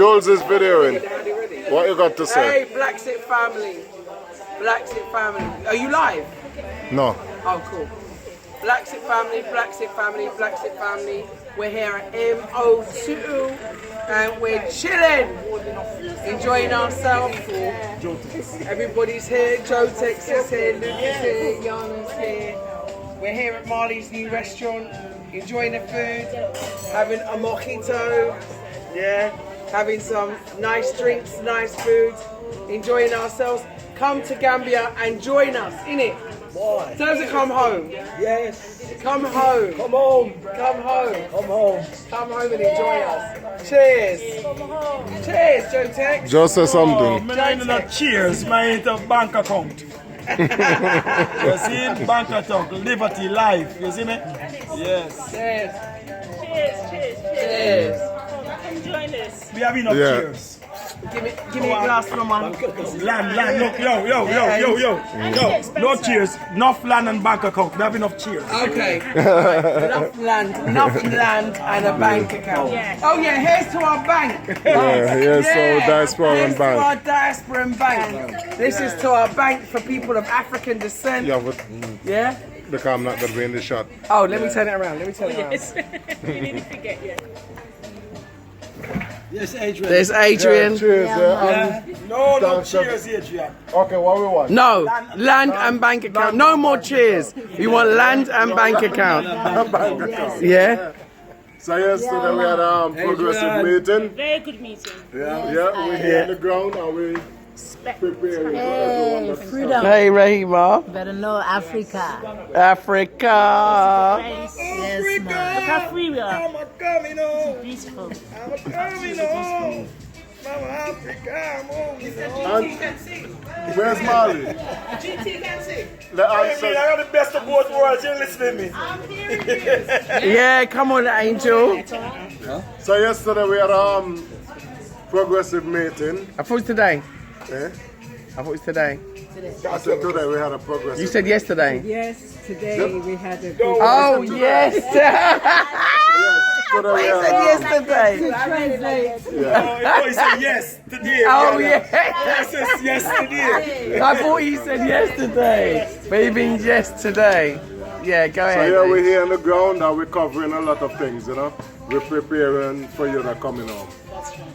Jules is videoing. What you got to say? Hey, BlaXit family. BlaXit family. Are you live? No. Oh, cool. BlaXit family, BlaXit family, BlaXit family. We're here at MO2 and we're chilling, enjoying ourselves. Everybody's here. Joe Tex is here, Luke is here, Yana's here. We're here at Marley's new restaurant, enjoying the food, having a mojito, yeah, having some nice drinks, nice food, enjoying ourselves. Come to Gambia and join us, innit? Boy. Tell us to come home. Yes. Come home. Come home. Come home. Come home. Come home and enjoy us. Cheers. Cheers, Joe Tex. Just say something. Man, not cheers, man, a bank account. You see, bank account, liberty, life. You see me? Yes. Cheers. Cheers. Cheers. Come join us. We have enough Yeah. cheers. Give me a glass for man. Land, look, yo. No cheers. Enough land and bank account. We have enough cheers. Okay. Enough land and a bank account. Yes. Oh yeah, here's to our bank. Yeah, here's our Diasporan here's bank. to our Diasporan bank. This is to our bank for people of African descent. Yeah, but Yeah? because I'm not going to be in the shot. Oh, let me turn it around. Yes. We didn't forget yet. Yes, Adrian. There's Adrian. Yeah, cheers. Yeah. No cheers, Adrian. Okay, what we want? No, land and bank account. No more cheers. We want land and bank account. Bank account. Yeah? So yesterday we had a progressive meeting. Very good meeting. Yeah, we're here on the ground and we preparing for everyone that's Freedom. Hey, Rahima. Better know Africa. Africa. Nice. Yes, man. Look how free we are. I'm coming home. Beautiful. I'm coming home. Mama Africa, I'm moving home. And where's Marley? The I answer. got the best of both worlds. You listening to me? Yeah, come on, Angel. So yesterday we had a progressive meeting. I thought it was today. Eh? I thought it was today. I said today we had a progressive. You said yesterday. Yes, today we had a Oh, yes. Today we He had, said yesterday. translate. Oh, he said yes today. Oh, He yeah. says yes today. I thought he said yesterday. But he means yes today. Yeah, go So ahead. yeah, we're Dave. here on the ground and we're covering a lot of things, you know. We're preparing for you that coming home.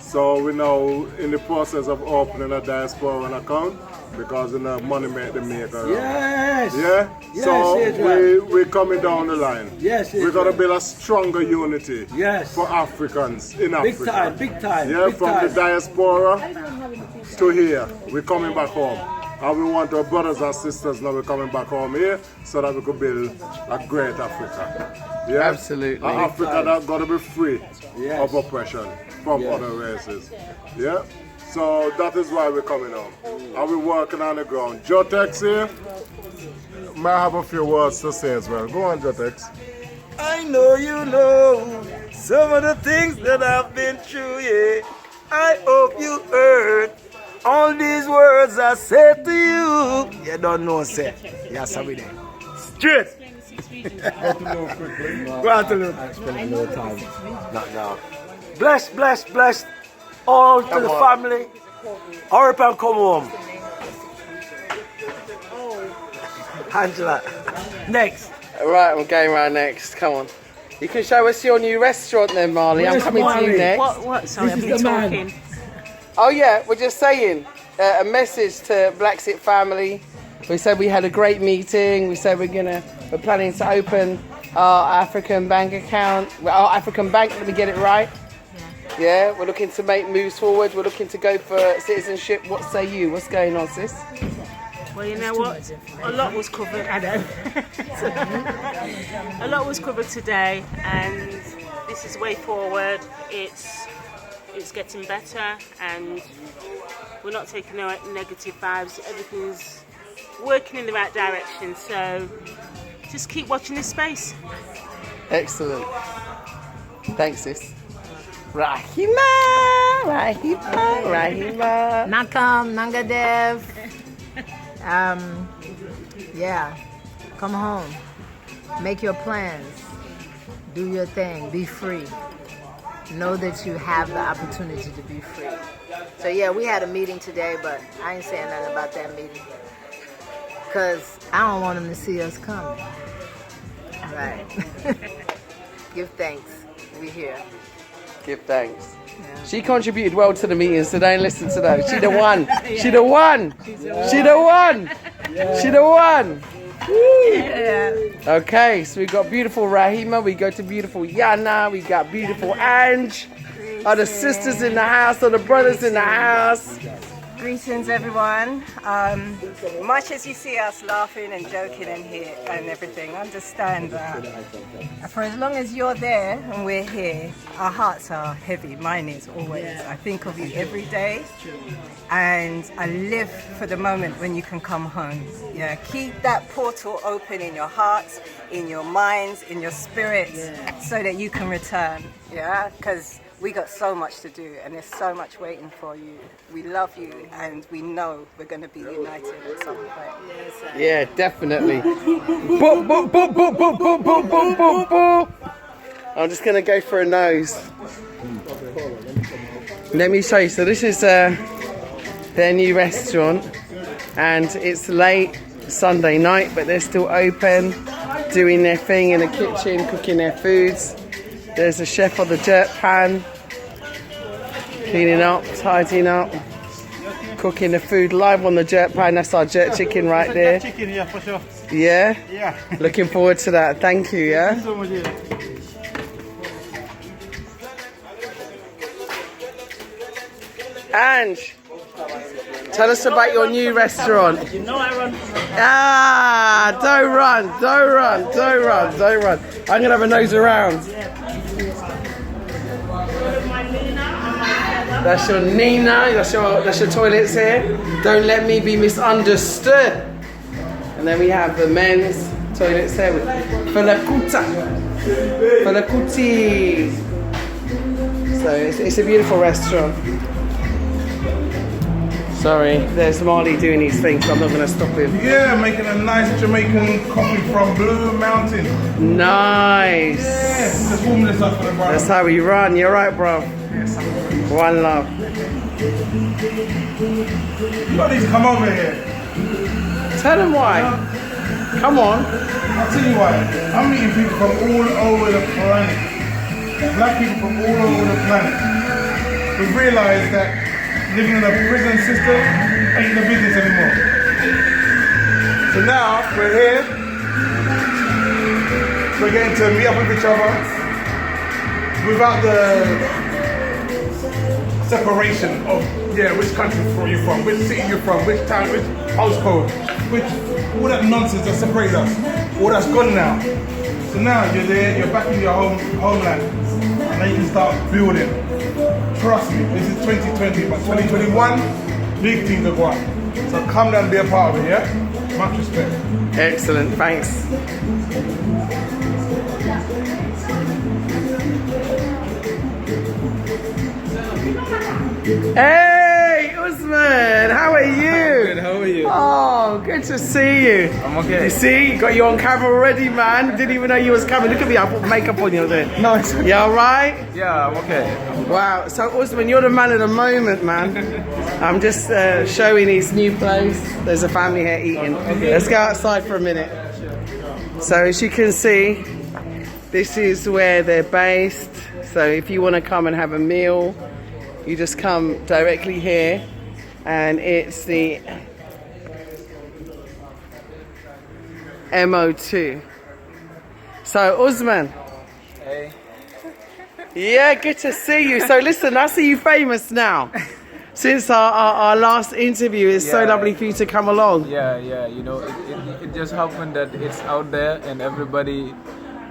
So we're now in the process of opening a Diasporan account because you know money make the maker. Yes. Yeah? Yes, So Adrian. we're coming down the line. Yes, We're gonna Adrian. build a stronger unity Yes. for Africans in Big Africa. time, big time. Yeah, big from time. the diaspora to here. We're coming back home. And we want our brothers and sisters now we're coming back home here so that we could build a great Africa. Yeah? Absolutely. An Africa that's gotta be free Yes. of oppression from Yes. other races. Yeah? So that is why we're coming home. And we're working on the ground. Jotex here. May I have a few words to say as well. Go on, Jotex. I know you know some of the things that I've been through, yeah. I hope you heard all these words I said to you. You don't know, say. Yes, I'm with them. Straight. Go on to look. Not now. Bless all to the family. Hurry up and come home. Angela. Next. Right, I'm going right next. Come on. You can show us your new restaurant then, Marley. I'm Where's coming to Marley? you next. What? Sorry, I've This been is the man. talking. Oh yeah, we're just saying a message to BlaXit family. We said we had a great meeting. We said we're planning to open our African bank account, our African bank. Let me get it right. Yeah, we're looking to make moves forward. We're looking to go for citizenship. What say you? What's going on, sis? Well, you know what? A lot was covered. I know. A lot was covered today, and this is the way forward. It's getting better, and we're not taking no negative vibes. Everything's working in the right direction. So just keep watching this space. Excellent. Thanks, sis. Rahima. Nakam, Nangadev. Yeah. Come home. Make your plans. Do your thing. Be free. know that you have the opportunity to be free. So yeah, we had a meeting today, but I ain't saying nothing about that meeting because I don't want them to see us coming. Right. Give thanks. We here. Give thanks. Yeah. She contributed well to the meetings today, and listen to that. She the one. She the one. She the one. She the one. Yeah. Okay, so we got beautiful Rahima, we go to beautiful Yana, we got beautiful Ange. Are the sisters in the house, are the brothers in the house? Greetings, everyone. Much as you see us laughing and joking in here and everything, understand that for as long as you're there and we're here, our hearts are heavy. Mine is always. I think of you every day, and I live for the moment when you can come home. Yeah, keep that portal open in your hearts, in your minds, in your spirits, so that you can return. Yeah, because we got so much to do, and there's so much waiting for you. We love you, and we know we're going to be united at some point. Yeah, definitely. Boop, boop, boop, boop, boop, boop, boop, boop, boop, boop. I'm just going to go for a nose. Let me show you. So this is their new restaurant, and it's late Sunday night, but they're still open, doing their thing in the kitchen, cooking their foods. There's a chef on the jerk pan, cleaning up, tidying up, cooking the food live on the jerk pan. That's our jerk chicken right there. Chicken, yeah, for sure. Yeah? Yeah. Looking forward to that. Thank you, yeah? So much, yeah. Ange, tell us about your new restaurant. You know I run. Ah, don't run, don't run, don't run, don't run. I'm gonna have a nose around. That's your Nina, that's your toilets here. Don't let me be misunderstood. And then we have the men's toilets here with Falakuta. Falakuti. So it's a beautiful restaurant. Sorry, there's Marley doing these things, so I'm not going to stop him. Yeah, making a nice Jamaican coffee from Blue Mountain. Nice. Yeah, just warming this up for the brother. That's how we run. You're right, bro. Yes, One love. you got these to come over here. Tell them why. Come on. I'll tell you why. I'm meeting people from all over the planet. Black people from all over the planet. We've realised that living in a prison system ain't the business anymore. So now we're here. We're getting to meet up with each other without the separation of which country are you from, which city you're from, which town, which household, which all that nonsense that separates us. All that's gone now. So now you're there, you're back in your homeland, and now you can start building. Trust me, this is 2020, but 2021, big things are going. So come down and be a part of it, yeah? Much respect. Excellent, thanks. Hey, Ousman, how are you? Good, how are you? Oh, good to see you. I'm okay. You see, you got you on camera already, man. Didn't even know you was coming. Look at me, I put makeup on you there. No, it's okay. You alright? Yeah, I'm okay. Wow, so Ousman, you're the man of the moment, man. I'm just showing his new place. There's a family here eating. Okay. Let's go outside for a minute. So as you can see, this is where they're based. So if you want to come and have a meal, you just come directly here, and it's the MO2. So Ousman. Hey. Yeah, good to see you. So listen, I see you famous now. Since our last interview, it's so lovely for you to come along. Yeah, you know, it just happened that it's out there and everybody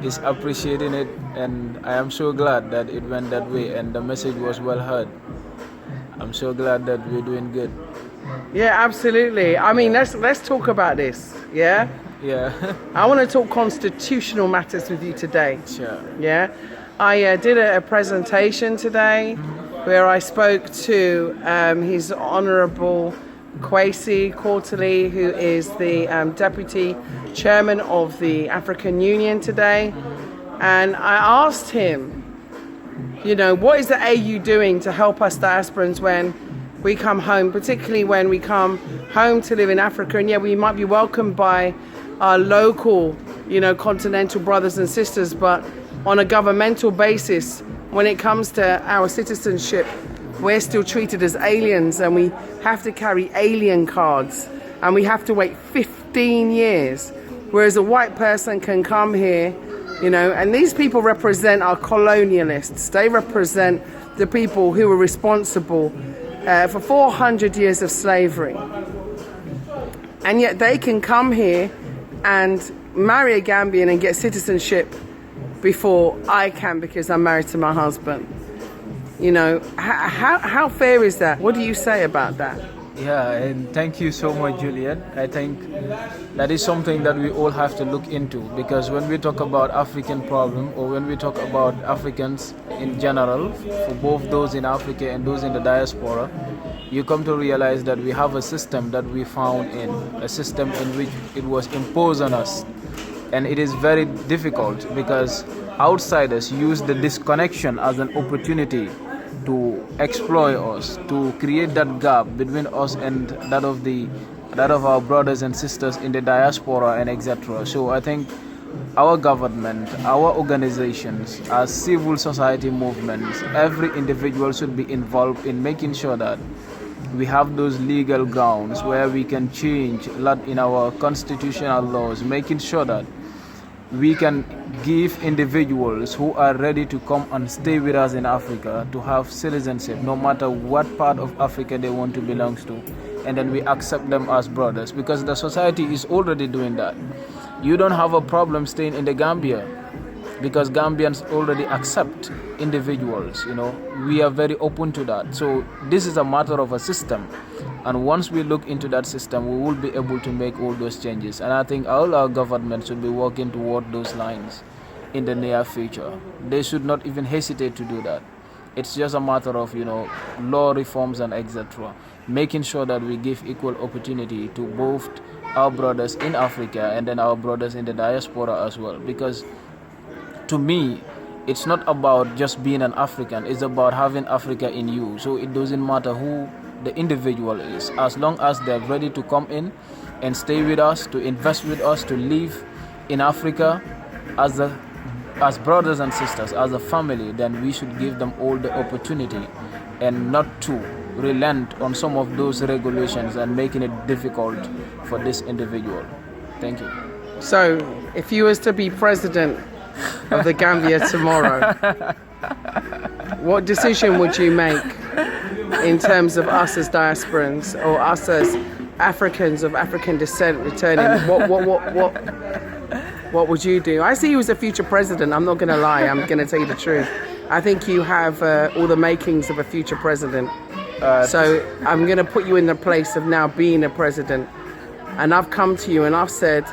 is appreciating it, and I am so glad that it went that way and the message was well heard. I'm so glad that we're doing good. Yeah, absolutely. I mean, let's talk about this, yeah? Yeah. I want to talk constitutional matters with you today. Sure. Yeah? I did a presentation today where I spoke to His Honourable Kwesi Quarterly, who is the Deputy Chairman of the African Union today. And I asked him, You know, what is the AU doing to help us diasporans when we come home, particularly when we come home to live in Africa? And yeah, we might be welcomed by our local, you know, continental brothers and sisters, but on a governmental basis, when it comes to our citizenship, we're still treated as aliens, and we have to carry alien cards, and we have to wait 15 years, whereas a white person can come here, you know, and these people represent our colonialists. They represent the people who were responsible for 400 years of slavery. And yet they can come here and marry a Gambian and get citizenship before I can, because I'm married to my husband. You know, how fair is that? What do you say about that? Yeah, and thank you so much, Juliet. I think that is something that we all have to look into, because when we talk about African problem, or when we talk about Africans in general, for both those in Africa and those in the diaspora, you come to realize that we have a system that we found in, a system in which it was imposed on us. And it is very difficult because outsiders use the disconnection as an opportunity to exploit us, to create that gap between us and that of our brothers and sisters in the diaspora and etc. So I think our government, our organizations, our civil society movements, every individual should be involved in making sure that we have those legal grounds where we can change a lot in our constitutional laws, making sure that we can give individuals who are ready to come and stay with us in Africa to have citizenship, no matter what part of Africa they want to belong to, and then we accept them as brothers, because the society is already doing that. You don't have a problem staying in the Gambia, because Gambians already accept individuals, you know. We are very open to that. So this is a matter of a system, and once we look into that system, we will be able to make all those changes. And I think all our governments should be working toward those lines in the near future. They should not even hesitate to do that. It's just a matter of, you know, law reforms and etc. Making sure that we give equal opportunity to both our brothers in Africa and then our brothers in the diaspora as well. Because to me, it's not about just being an African, it's about having Africa in you. So it doesn't matter who the individual is, as long as they're ready to come in and stay with us, to invest with us, to live in Africa as brothers and sisters, as a family, then we should give them all the opportunity and not to relent on some of those regulations and making it difficult for this individual. Thank you. So, if you was to be president of the Gambia tomorrow, what decision would you make in terms of us as diasporans, or us as Africans of African descent returning? What would you do? I see you as a future president. I'm not going to lie. I'm going to tell you the truth. I think you have all the makings of a future president. So I'm going to put you in the place of now being a president. And I've come to you and I've said,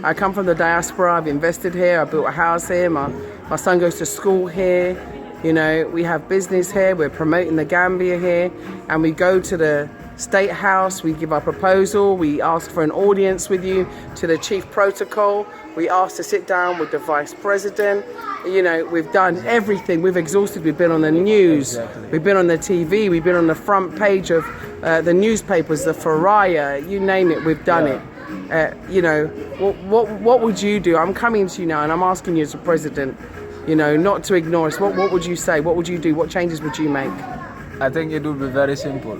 I come from the diaspora. I've invested here. I built a house here. My son goes to school here. You know, we have business here. We're promoting the Gambia here. And we go to the State House. We give our proposal. We ask for an audience with you to the chief protocol. We ask to sit down with the vice president. You know, we've done everything. We've exhausted. We've been on the news. Exactly. We've been on the TV. We've been on the front page of the newspapers, the Faraya, you name it, we've done it. You know, what would you do? I'm coming to you now and I'm asking you as a president, you know, not to ignore us. What would you say? What would you do? What changes would you make? I think it would be very simple,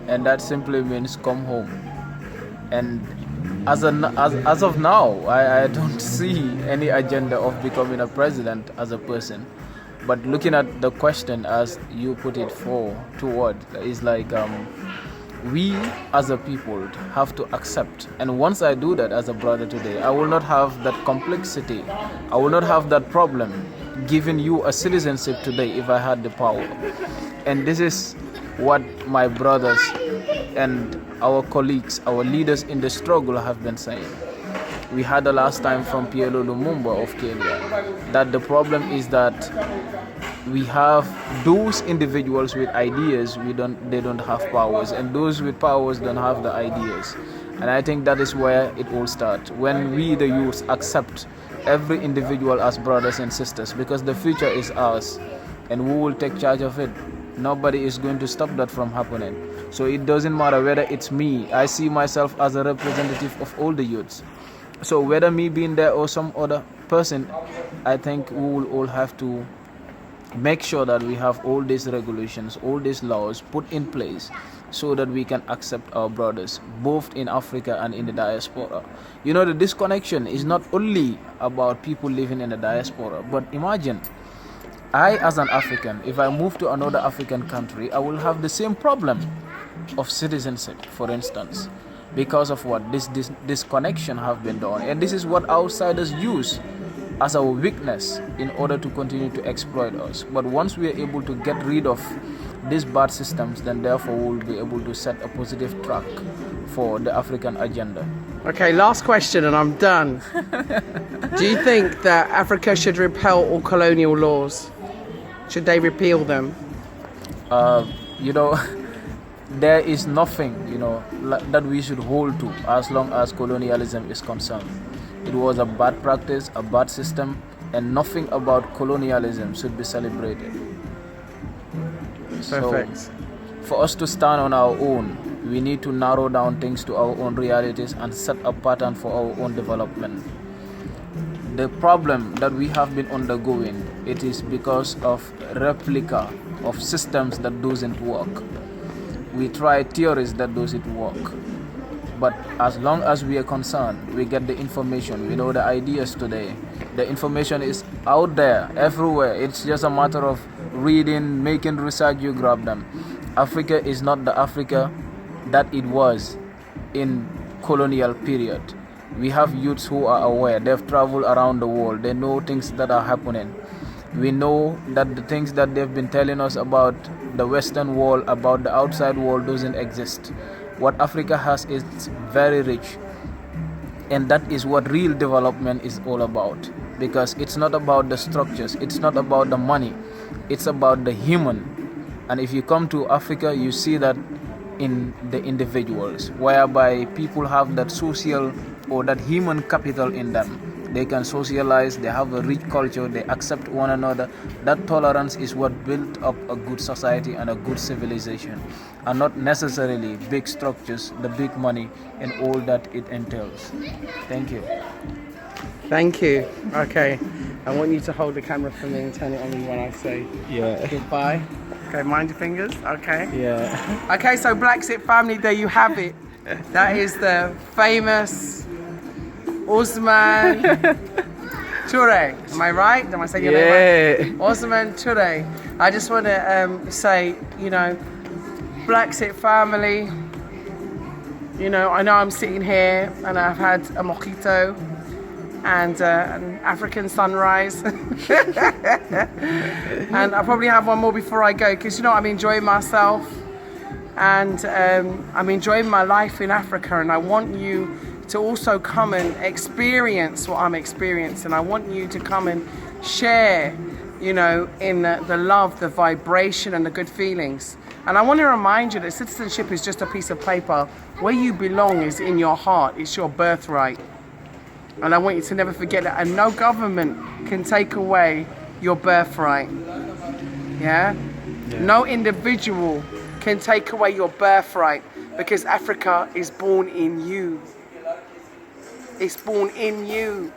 and that simply means come home. And as of now, I don't see any agenda of becoming a president as a person. But looking at the question as you put it toward is like we as a people have to accept. And once I do that as a brother today, I will not have that complexity. I will not have that problem giving you a citizenship today if I had the power. And this is what my brothers and our colleagues, our leaders in the struggle have been saying. We had the last time from PLO Lumumba of Kenya that the problem is that we have those individuals with ideas, they don't have powers, and those with powers don't have the ideas. And I think that is where it all starts, when we the youth accept every individual as brothers and sisters, because the future is ours. and we will take charge of it. Nobody is going to stop that from happening. So it doesn't matter whether it's me. I see myself as a representative of all the youths. So whether me being there or some other person, I think we will all have to make sure that we have all these regulations, all these laws put in place so that we can accept our brothers, both in Africa and in the diaspora. You know, the disconnection is not only about people living in the diaspora, but imagine, I as an African, if I move to another African country, I will have the same problem of citizenship, for instance, because of what this disconnection have been done. And this is what outsiders use as our weakness in order to continue to exploit us. But once we are able to get rid of these bad systems, then therefore we'll be able to set a positive track for the African agenda. Okay, last question and I'm done. Do you think that Africa should repeal all colonial laws? Should they repeal them? You know, there is nothing, you know, that we should hold to as long as colonialism is concerned. It was a bad practice, a bad system, and nothing about colonialism should be celebrated. Perfect. So, for us to stand on our own, we need to narrow down things to our own realities and set a pattern for our own development. The problem that we have been undergoing, it is because of replica of systems that doesn't work. We try theories that doesn't work. But as long as we are concerned, we get the information, we know the ideas today. The information is out there, everywhere. It's just a matter of reading, making research, you grab them. Africa is not the Africa that it was in colonial period. We have youths who are aware, they've traveled around the world, they know things that are happening. We know that the things that they've been telling us about the Western world, about the outside world doesn't exist. What Africa has is very rich, and that is what real development is all about, because it's not about the structures, it's not about the money, it's about the human. And if you come to Africa, you see that in the individuals, whereby people have that social or that human capital in them. They can socialize, they have a rich culture, they accept one another. That tolerance is what built up a good society and a good civilization, and not necessarily big structures, the big money, and all that it entails. Thank you. Thank you. Okay, I want you to hold the camera for me and turn it on me when I say goodbye. Okay, mind your fingers. Okay. Yeah. Okay, so BlaXit family, there you have it. That is the famous Ousman Touray. Am I right? Am I saying your name right? Ousman Touray. I just want to say, you know, BlaXit family, you know, I know I'm sitting here and I've had a mojito and an African sunrise. And I'll probably have one more before I go, because, you know, I'm enjoying myself and I'm enjoying my life in Africa, and I want you to also come and experience what I'm experiencing. I want you to come and share, you know, in the love, the vibration and the good feelings. And I want to remind you that citizenship is just a piece of paper. Where you belong is in your heart. It's your birthright. And I want you to never forget that. And no government can take away your birthright. Yeah? No individual can take away your birthright, because Africa is born in you. It's born in you.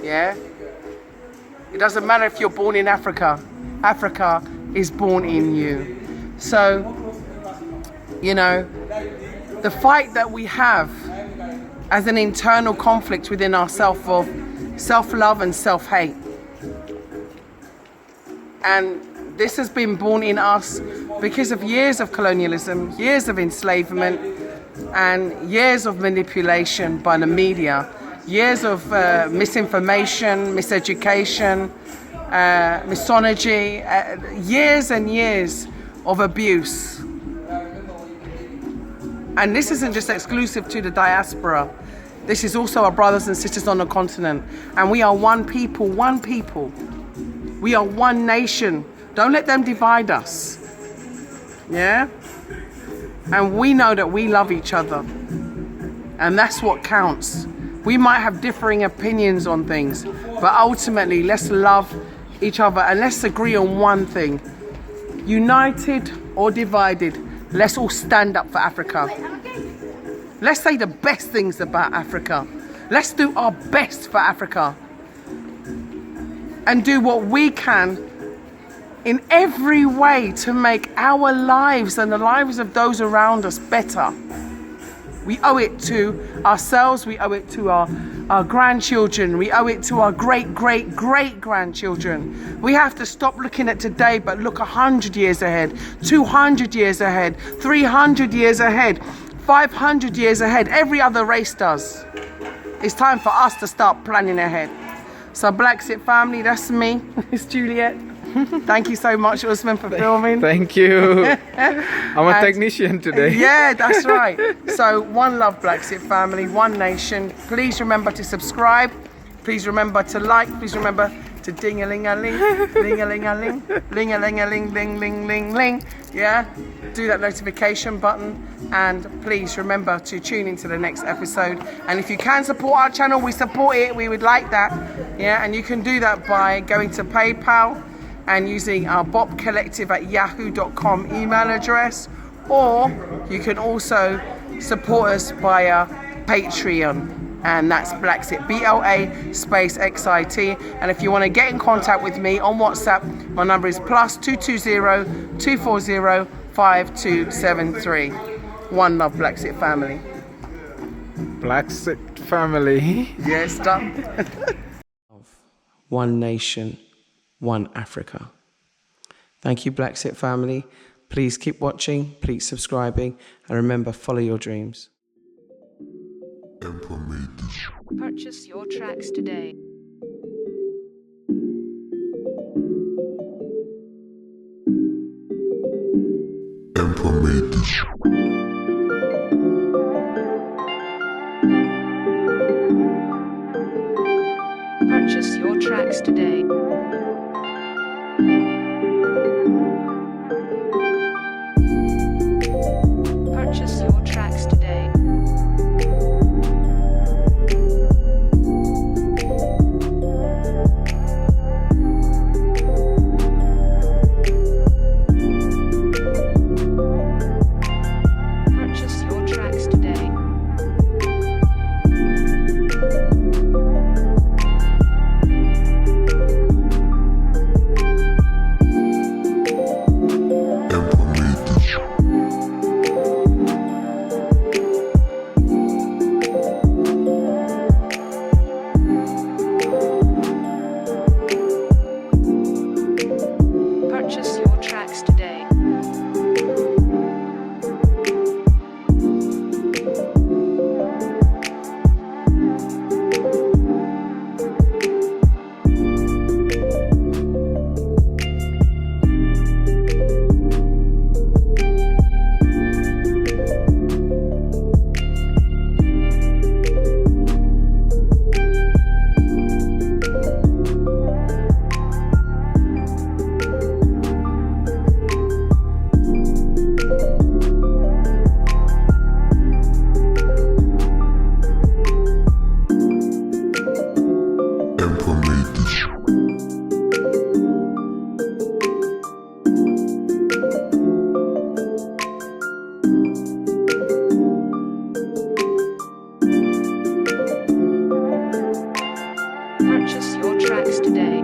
Yeah? It doesn't matter if you're born in Africa. Africa is born in you. So, you know, the fight that we have as an internal conflict within ourselves of self-love and self-hate. And this has been born in us because of years of colonialism, years of enslavement, and years of manipulation by the media, years of misinformation, miseducation, misogyny, years and years of abuse. And this isn't just exclusive to the diaspora. This is also our brothers and sisters on the continent. And we are one people, one people. We are one nation. Don't let them divide us. Yeah? And we know that we love each other. And that's what counts. We might have differing opinions on things, but ultimately, let's love each other and let's agree on one thing. United or divided, let's all stand up for Africa. Let's say the best things about Africa. Let's do our best for Africa. And do what we can in every way to make our lives and the lives of those around us better. We owe it to ourselves, we owe it to our grandchildren, we owe it to our great-great-great-grandchildren. We have to stop looking at today but look 100 years ahead, 200 years ahead, 300 years ahead, 500 years ahead. Every other race does. It's time for us to start planning ahead. So BlaXit family, that's me, it's Juliet. Thank you so much, Ousman, for filming. Thank you. I'm a technician today. Yeah, that's right. So one love, BlaXit family, one nation. Please remember to subscribe. Please remember to like. Please remember to ding-a-ling-a-ling, ling-a-ling-a-ling, ling-a-ling-a-ling, ling-ling-ling-ling. Yeah, do that notification button. And please remember to tune into the next episode. And if you can support our channel, we support it. We would like that. Yeah, and you can do that by going to PayPal and using our bobcollective@yahoo.com email address, or you can also support us via Patreon, and that's BlaXit, BLA_XIT. And if you want to get in contact with me on WhatsApp, my number is +220 240 5273. One love, BlaXit family. BlaXit family. Yes, done. One nation, one Africa. Thank you, BlaXit family. Please keep watching, please subscribing, and remember, follow your dreams. Purchase your tracks today. Purchase your tracks today. Purchase your tracks today. Purchase your tracks today. Purchase your tracks today. Purchase your tracks today.